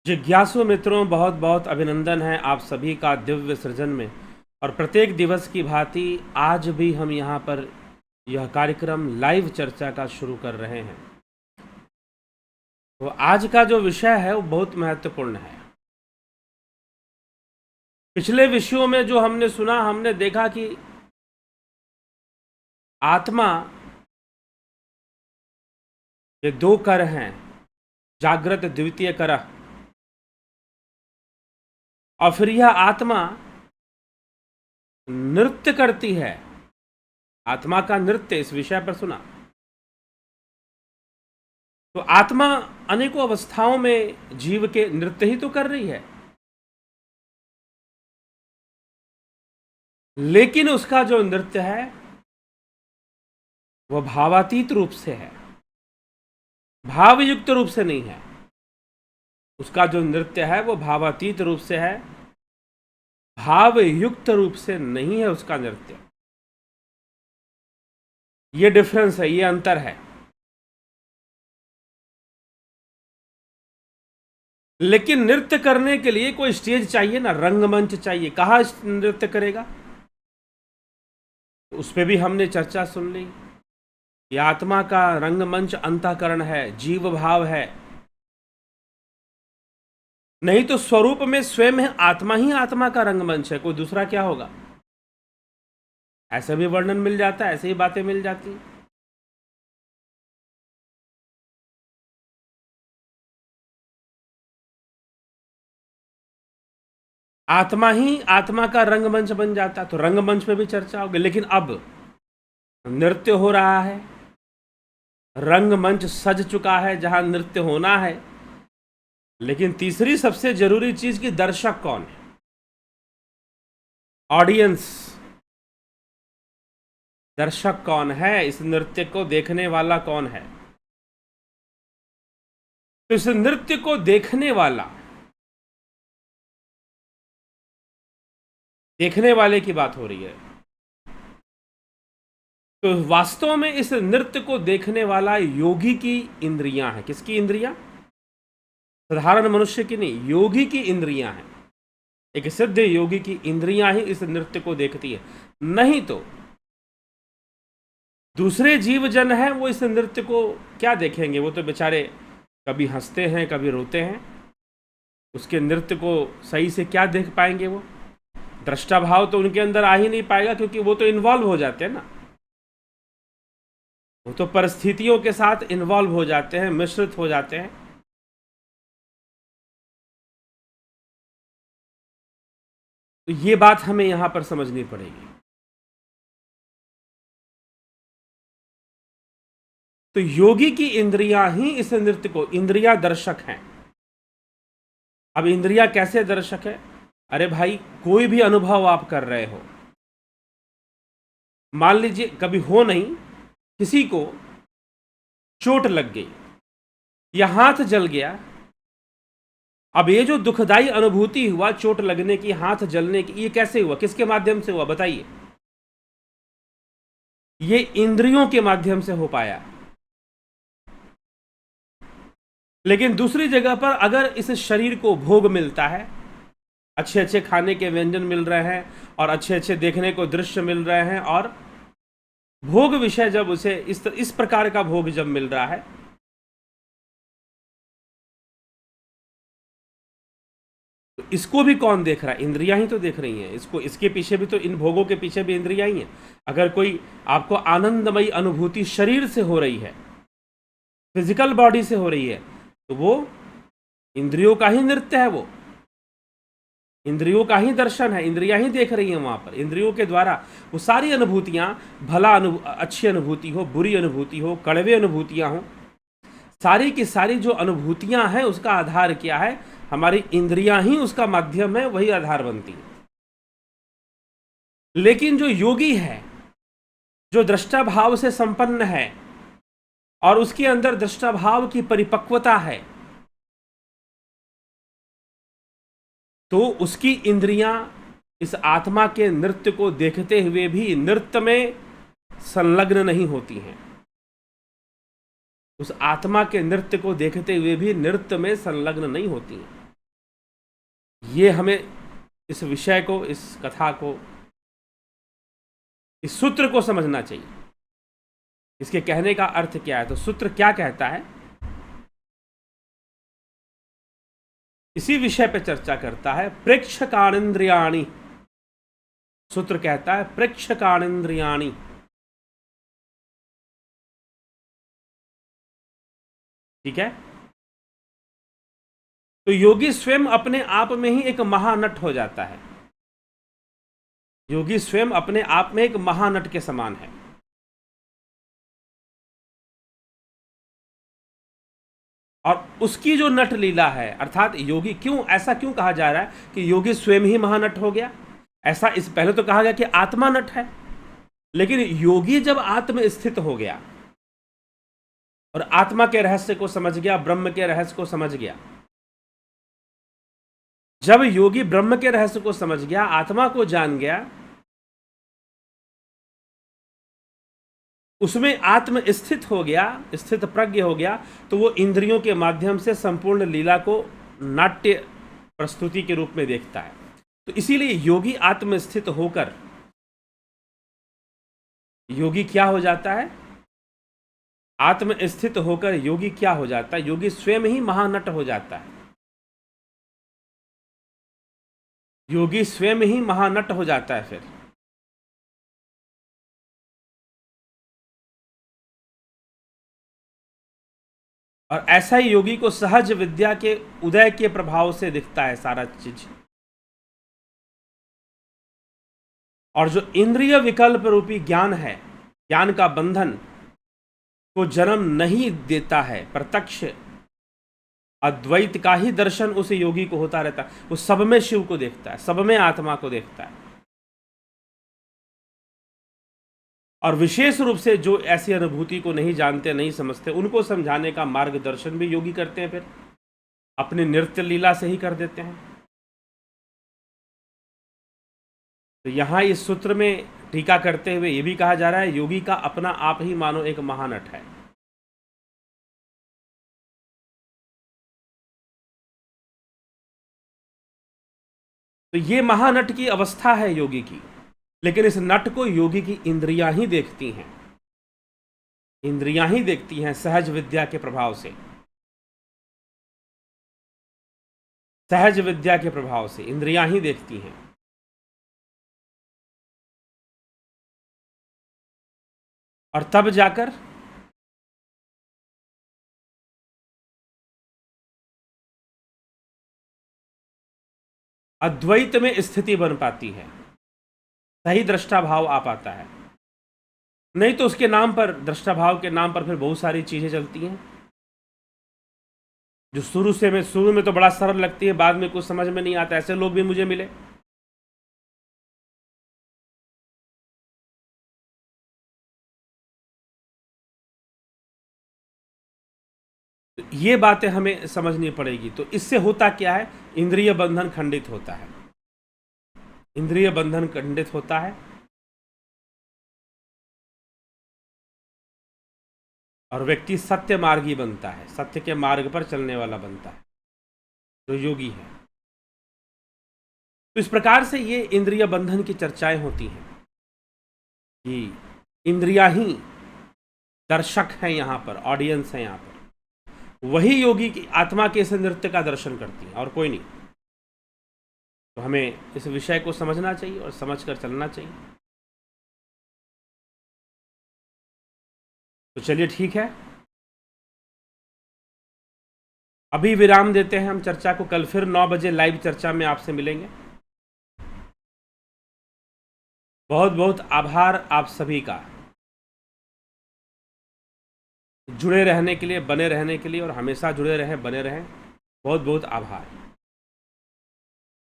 जिज्ञासु मित्रों, बहुत बहुत अभिनंदन है आप सभी का दिव्य सृजन में। और प्रत्येक दिवस की भांति आज भी हम यहाँ पर यह कार्यक्रम लाइव चर्चा का शुरू कर रहे हैं। तो आज का जो विषय है वो बहुत महत्वपूर्ण है। पिछले विषयों में जो हमने सुना, हमने देखा कि आत्मा के दो कर हैं, जागृत द्वितीय कर। और फिर यह आत्मा नृत्य करती है। आत्मा का नृत्य, इस विषय पर सुना। तो आत्मा अनेकों अवस्थाओं में जीव के नृत्य ही तो कर रही है, लेकिन उसका जो नृत्य है वह भावातीत रूप से है, भावयुक्त रूप से नहीं है। उसका जो नृत्य है वो भावातीत रूप से है, भावयुक्त रूप से नहीं है उसका नृत्य। ये डिफरेंस है, ये अंतर है। लेकिन नृत्य करने के लिए कोई स्टेज चाहिए ना, रंगमंच चाहिए। कहाँ नृत्य करेगा? उस पर भी हमने चर्चा सुन ली। ये आत्मा का रंगमंच अंतःकरण है, जीव भाव है। नहीं तो स्वरूप में स्वयं है, आत्मा ही आत्मा का रंगमंच है, कोई दूसरा क्या होगा? ऐसा भी वर्णन मिल जाता है, ऐसे ही बातें मिल जाती। आत्मा ही आत्मा का रंगमंच बन जाता, तो रंगमंच पे भी चर्चा होगी। लेकिन अब नृत्य हो रहा है, रंगमंच सज चुका है जहां नृत्य होना है। लेकिन तीसरी सबसे जरूरी चीज कि दर्शक कौन है, ऑडियंस। दर्शक कौन है, इस नृत्य को देखने वाला कौन है? तो इस नृत्य को देखने वाला, देखने वाले की बात हो रही है। तो वास्तव में इस नृत्य को देखने वाला योगी की इंद्रियां हैं। किसकी इंद्रियां? साधारण मनुष्य की नहीं, योगी की इंद्रियां हैं। एक सिद्ध योगी की इंद्रियां ही इस नृत्य को देखती है। नहीं तो दूसरे जीव जन हैं, वो इस नृत्य को क्या देखेंगे? वो तो बेचारे कभी हंसते हैं, कभी रोते हैं। उसके नृत्य को सही से क्या देख पाएंगे? वो दृष्टा भाव तो उनके अंदर आ ही नहीं पाएगा, क्योंकि वो तो इन्वॉल्व हो जाते हैं ना। वो तो परिस्थितियों के साथ इन्वॉल्व हो जाते हैं, मिश्रित हो जाते हैं। तो ये बात हमें यहां पर समझनी पड़ेगी। तो योगी की इंद्रियां ही इस नृत्य को, इंद्रियां दर्शक हैं। अब इंद्रियां कैसे दर्शक है? अरे भाई, कोई भी अनुभव आप कर रहे हो, मान लीजिए कभी हो नहीं, किसी को चोट लग गई या हाथ जल गया। अब ये जो दुखदाई अनुभूति हुआ, चोट लगने की, हाथ जलने की, ये कैसे हुआ, किसके माध्यम से हुआ बताइए? ये इंद्रियों के माध्यम से हो पाया। लेकिन दूसरी जगह पर अगर इस शरीर को भोग मिलता है, अच्छे अच्छे खाने के व्यंजन मिल रहे हैं और अच्छे अच्छे देखने को दृश्य मिल रहे हैं, और भोग विषय जब उसे इस प्रकार का भोग जब मिल रहा है, तो इसको भी कौन देख रहा है? इंद्रियां ही तो देख रही हैं इसको। इसके पीछे भी तो, इन भोगों के पीछे भी इंद्रियां ही हैं। अगर कोई आपको आनंदमयी अनुभूति शरीर से हो रही है, फिजिकल बॉडी से हो रही है, तो वो इंद्रियों का ही नृत्य है, वो इंद्रियों का ही दर्शन है। इंद्रियां ही देख रही हैं वहां पर। इंद्रियों के द्वारा वो सारी अनुभूतियां, भला अच्छी अनुभूति हो, बुरी अनुभूति हो, कड़वे अनुभूतियां हो, सारी की सारी जो अनुभूतियां हैं, उसका आधार क्या है? हमारी इंद्रियां ही उसका माध्यम है, वही आधार बनती है। लेकिन जो योगी है, जो दृष्टा भाव से संपन्न है और उसके अंदर दृष्टा भाव की परिपक्वता है, तो उसकी इंद्रियां इस आत्मा के नृत्य को देखते हुए भी नृत्य में संलग्न नहीं होती हैं। उस आत्मा के नृत्य को देखते हुए भी नृत्य में संलग्न नहीं होती हैं। ये हमें इस विषय को, इस कथा को, इस सूत्र को समझना चाहिए। इसके कहने का अर्थ क्या है? तो सूत्र क्या कहता है, इसी विषय पे चर्चा करता है। प्रेक्षकाणेन्द्रियाणि, सूत्र कहता है प्रेक्षकाणेन्द्रियाणि। ठीक है, तो योगी स्वयं अपने आप में ही एक महानट हो जाता है। योगी स्वयं अपने आप में एक महानट के समान है। और उसकी जो नट लीला है, अर्थात योगी, क्यों ऐसा क्यों कहा जा रहा है कि योगी स्वयं ही महानट हो गया? ऐसा इस पहले तो कहा गया कि आत्मा नट है, लेकिन योगी जब आत्म स्थित हो गया और आत्मा के रहस्य को समझ गया, ब्रह्म के रहस्य को समझ गया, जब योगी ब्रह्म के रहस्य को समझ गया, आत्मा को जान गया, उसमें आत्म स्थित हो गया, स्थित प्रज्ञ हो गया, तो वो इंद्रियों के माध्यम से संपूर्ण लीला को नाट्य प्रस्तुति के रूप में देखता है। तो इसीलिए योगी आत्म स्थित होकर योगी क्या हो जाता है? आत्म स्थित होकर योगी क्या हो जाता है? योगी स्वयं ही महानट हो जाता है। योगी स्वयं ही महानट हो जाता है। फिर और ऐसा ही योगी को सहज विद्या के उदय के प्रभाव से दिखता है सारा चीज। और जो इंद्रिय विकल्प रूपी ज्ञान है, ज्ञान का बंधन को जन्म नहीं देता है, प्रत्यक्ष अद्वैत का ही दर्शन उस योगी को होता रहता है। वो सब में शिव को देखता है, सब में आत्मा को देखता है। और विशेष रूप से जो ऐसी अनुभूति को नहीं जानते, नहीं समझते, उनको समझाने का मार्गदर्शन भी योगी करते हैं। फिर अपनी नृत्य लीला से ही कर देते हैं। तो यहां इस सूत्र में टीका करते हुए यह भी कहा जा रहा है, योगी का अपना आप ही मानो एक महानट है। तो ये महानट की अवस्था है योगी की, लेकिन इस नट को योगी की इंद्रियां ही देखती हैं। इंद्रियां ही देखती हैं सहज विद्या के प्रभाव से। सहज विद्या के प्रभाव से इंद्रियां ही देखती हैं। और तब जाकर अद्वैत में स्थिति बन पाती है, सही दृष्टा भाव आ पाता है। नहीं तो उसके नाम पर, दृष्टा भाव के नाम पर फिर बहुत सारी चीजें चलती हैं जो शुरू में तो बड़ा सरल लगती है, बाद में कुछ समझ में नहीं आता। ऐसे लोग भी मुझे मिले। ये बातें हमें समझनी पड़ेगी। तो इससे होता क्या है? इंद्रिय बंधन खंडित होता है। इंद्रिय बंधन खंडित होता है और व्यक्ति सत्य मार्गी बनता है, सत्य के मार्ग पर चलने वाला बनता है, जो योगी है। तो इस प्रकार से ये इंद्रिय बंधन की चर्चाएं होती हैं कि इंद्रियां ही दर्शक हैं, यहां पर ऑडियंस है, यहां पर वही योगी की आत्मा के इस नृत्य का दर्शन करती है और कोई नहीं। तो हमें इस विषय को समझना चाहिए और समझकर चलना चाहिए। तो चलिए ठीक है, अभी विराम देते हैं हम चर्चा को। कल फिर 9 बजे लाइव चर्चा में आपसे मिलेंगे। बहुत बहुत आभार आप सभी का, जुड़े रहने के लिए, बने रहने के लिए, और हमेशा जुड़े रहें, बने रहें। बहुत बहुत आभार।